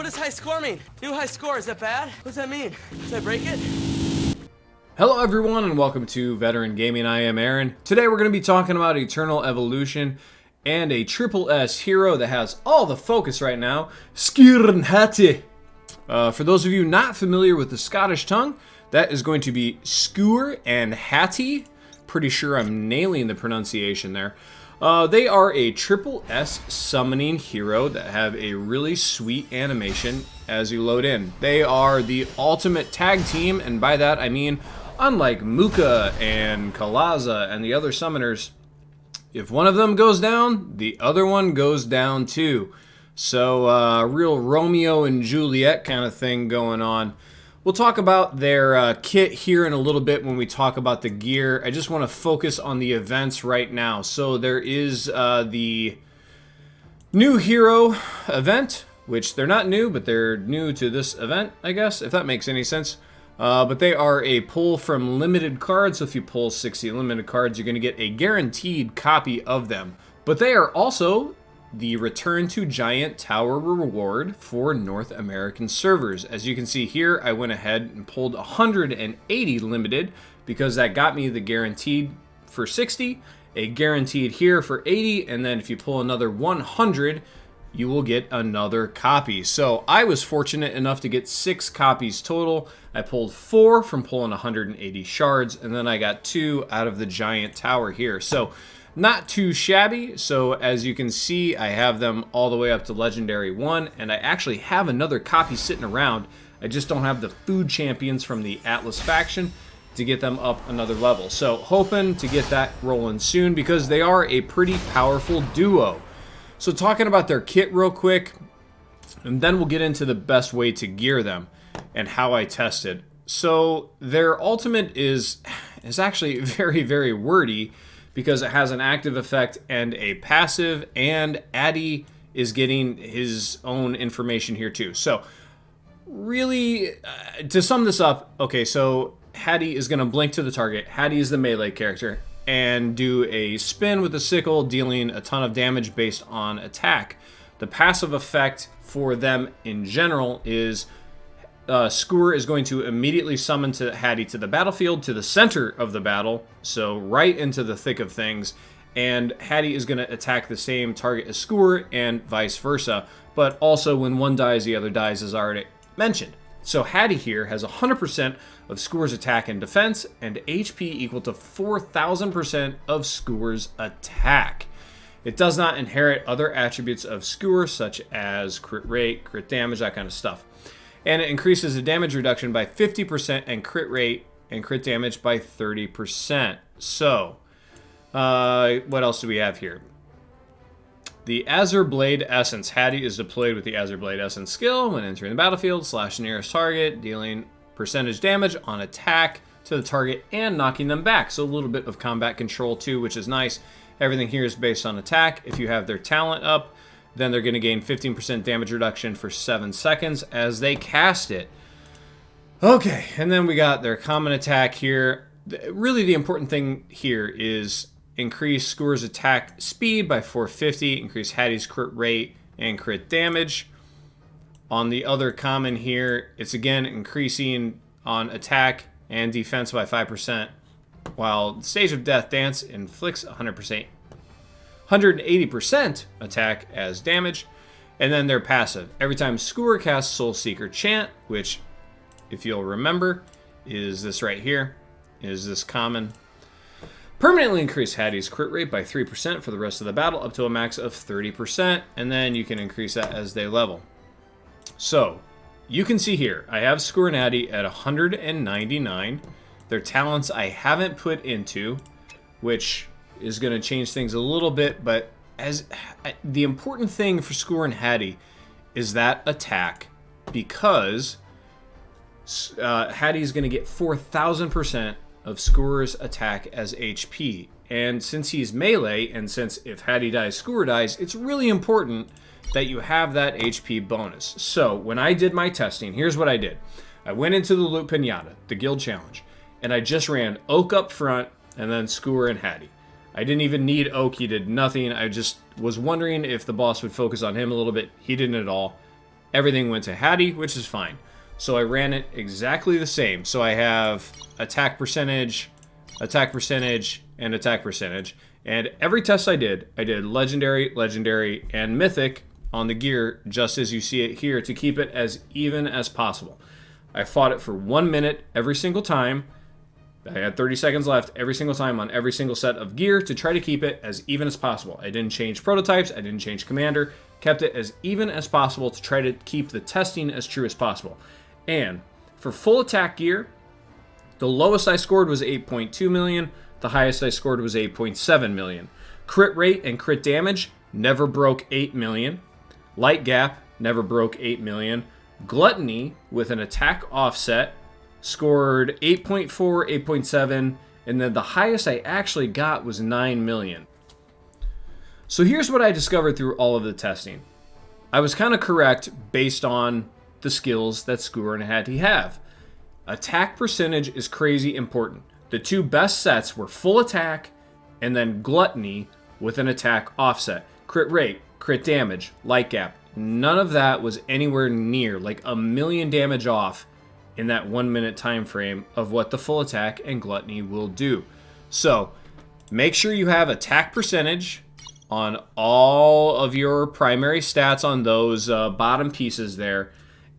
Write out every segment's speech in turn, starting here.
What does high score mean? New high score, is that bad? What does that mean? Did I break it? Hello everyone and welcome to Veteran Gaming. I am Aaron. Today we're going to be talking about Eternal Evolution and a triple S hero that has all the focus right now, Skooer and Hatty. For those of you not familiar with the Scottish tongue, that is going to be Skooer and Hatty. Pretty sure I'm nailing the pronunciation there. They are a triple S summoning hero that have a really sweet animation as you load in. They are the ultimate tag team, and by that I mean, unlike Muka and Kalaza and the other summoners, if one of them goes down, the other one goes down too. So, real Romeo and Juliet kind of thing going on. We'll talk about their kit here in a little bit when we talk about the gear. I just want to focus on the events right now. So there is the new hero event, which they're not new, but they're new to this event, I guess, if that makes any sense. But they are a pull from limited cards. So if you pull 60 limited cards, you're going to get a guaranteed copy of them. But they are also the Return to Giant Tower reward for North American servers. As you can see here, I went ahead and pulled 180 limited because that got me the guaranteed for 60, a guaranteed here for 80, and then if you pull another 100, you will get another copy. So I was fortunate enough to get 6 copies total. I pulled 4 from pulling 180 shards, and then I got 2 out of the Giant Tower here. So not too shabby. So as you can see, I have them all the way up to Legendary 1, and I actually have another copy sitting around. I just don't have the food champions from the Atlas faction to get them up another level. So hoping to get that rolling soon because they are a pretty powerful duo. So talking about their kit real quick, and then we'll get into the best way to gear them and how I tested. So their ultimate is actually very, very wordy, because it has an active effect and a passive, and Hatty is getting his own information here too. So really, to sum this up, okay, so Hatty is going to blink to the target. Hatty is the melee character, and do a spin with the sickle, dealing a ton of damage based on attack. The passive effect for them in general is Skooer is going to immediately summon to Hatty to the battlefield, to the center of the battle, so right into the thick of things, and Hatty is going to attack the same target as Skooer and vice versa, but also when one dies, the other dies, as already mentioned. So Hatty here has 100% of Skooer's attack and defense, and HP equal to 4,000% of Skooer's attack. It does not inherit other attributes of Skooer, such as crit rate, crit damage, that kind of stuff. And it increases the damage reduction by 50% and crit rate and crit damage by 30%. So, what else do we have here? The Azure Blade Essence. Hatty is deployed with the Azure Blade Essence skill when entering the battlefield. Slash the nearest target, dealing percentage damage on attack to the target and knocking them back. So a little bit of combat control too, which is nice. Everything here is based on attack. If you have their talent up, then they're going to gain 15% damage reduction for 7 seconds as they cast it. Okay, and then we got their common attack here. Really the important thing here is increase Skooer's attack speed by 450, increase Hatty's crit rate and crit damage. On the other common here, it's again increasing on attack and defense by 5%, while Stage of Death Dance inflicts 180% attack as damage. And then their passive. Every time Skooer casts Soul Seeker Chant, which, if you'll remember, is this right here, is this common. Permanently increase Hatty's crit rate by 3% for the rest of the battle, up to a max of 30%, and then you can increase that as they level. So, you can see here, I have Skooer and Hatty at 199. Their talents I haven't put into, which is going to change things a little bit, but as the important thing for Skooer and Hatty is that attack, because Hatty is going to get 4,000% of Skooer's attack as HP, and since he's melee, and since if Hatty dies, Skooer dies, it's really important that you have that HP bonus. So when I did my testing, here's what I did. I went into the Loot Pinata, the guild challenge, and I just ran Oak up front and then Skooer and Hatty. I didn't even need Oak, he did nothing. I just was wondering if the boss would focus on him a little bit. He didn't at all. everything went to Hatty, which is fine. So I ran it exactly the same. So I have attack percentage, and attack percentage. And every test I did legendary, legendary, and mythic on the gear, just as you see it here, to keep it as even as possible. I fought it for 1 minute every single time. I had 30 seconds left every single time on every single set of gear to try to keep it as even as possible. I didn't change prototypes, I didn't change commander, kept it as even as possible to try to keep the testing as true as possible. And for full attack gear, the lowest I scored was 8.2 million, the highest I scored was 8.7 million. Crit rate and crit damage never broke 8 million. Light gap never broke 8 million. Gluttony with an attack offset scored 8.4, 8.7, and then the highest I actually got was 9 million. So here's what I discovered through all of the testing. I was kind of correct based on the skills that Skooer and Hatty have. Attack percentage is crazy important. The two best sets were full attack and then gluttony with an attack offset. Crit rate, crit damage, light gap. None of that was anywhere near like a million damage off in that 1 minute time frame of what the full attack and gluttony will do. So make sure you have attack percentage on all of your primary stats on those bottom pieces there,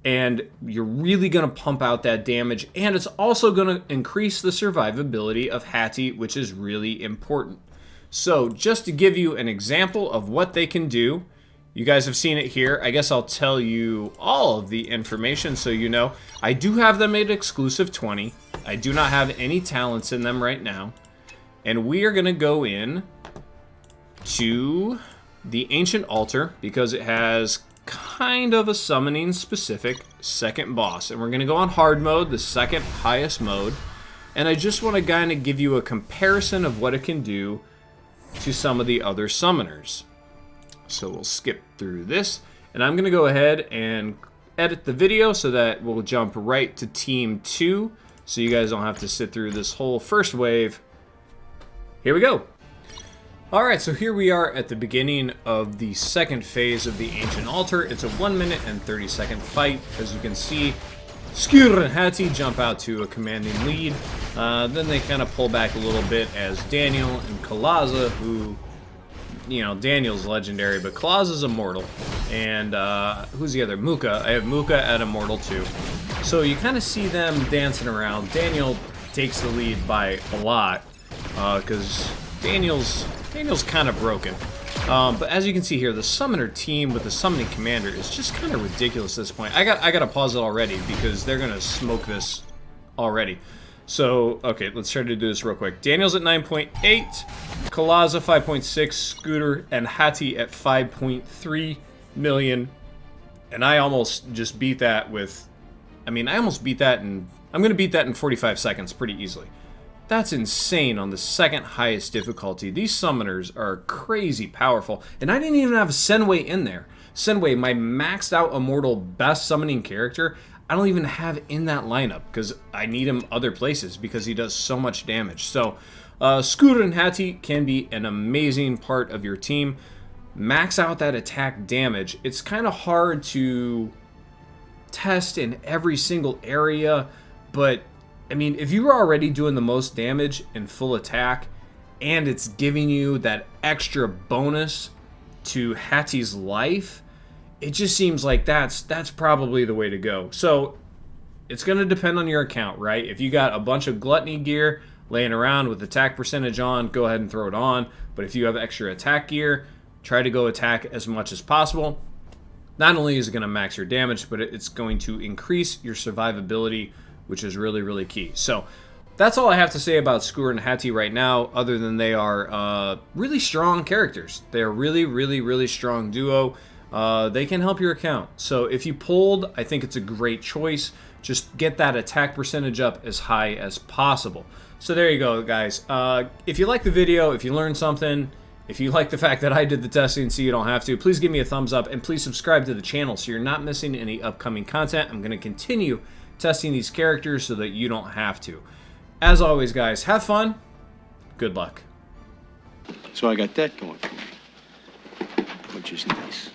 and you're really going to pump out that damage, and it's also going to increase the survivability of Hatty, which is really important. So just to give you an example of what they can do, you guys have seen it here. I guess I'll tell you all of the information so you know. I do have them at exclusive 20. I do not have any talents in them right now. And we are going to go in to the Ancient Altar because it has kind of a summoning specific second boss. And we're going to go on hard mode, the second highest mode. And I just want to kind of give you a comparison of what it can do to some of the other summoners. So we'll skip through this, and I'm going to go ahead and edit the video so that we'll jump right to Team 2, so you guys don't have to sit through this whole first wave. Here we go. Alright, so here we are at the beginning of the second phase of the Ancient Altar. It's a 1 minute and 30 second fight. As you can see, Skooer and Hatty jump out to a commanding lead. Then they kind of pull back a little bit as Daniel and Kalaza, who... You know, Daniel's legendary, but Claus is immortal. And who's the other? Muka. I have Muka at immortal too. So you kind of see them dancing around. Daniel takes the lead by a lot because Daniel's kind of broken. But as you can see here, the summoner team with the summoning commander is just kind of ridiculous at this point. I got to pause it already because they're gonna smoke this already. So, okay, let's try to do this real quick. Daniel's at 9.8, Kalaza 5.6, Skooer and Hatty at 5.3 million. And I almost just beat that with... I almost beat that in... I'm going to beat that in 45 seconds pretty easily. That's insane on the second highest difficulty. These summoners are crazy powerful. And I didn't even have Senway in there. Senway, my maxed out immortal best summoning character... I don't even have in that lineup because I need him other places because he does so much damage. So, Skooer and Hatty can be an amazing part of your team. Max out that attack damage. It's kind of hard to test in every single area, but if you're already doing the most damage in full attack and it's giving you that extra bonus to Hatty's life, it just seems like that's probably the way to go. So it's going to depend on your account, right? If you got a bunch of gluttony gear laying around with attack percentage on, go ahead and throw it on. But if you have extra attack gear, try to go attack as much as possible. Not only is it going to max your damage, but it's going to increase your survivability, which is really, really key. So that's all I have to say about Skooer and Hatty right now, other than they are really strong characters. They're a really, really, really strong duo. They can help your account. So if you pulled, I think it's a great choice. Just get that attack percentage up as high as possible. So there you go, guys. If you like the video, if you learned something, if you like the fact that I did the testing so you don't have to, please give me a thumbs up and please subscribe to the channel so you're not missing any upcoming content. I'm going to continue testing these characters so that you don't have to. As always, guys, have fun. Good luck. So I got that going for me, which is nice.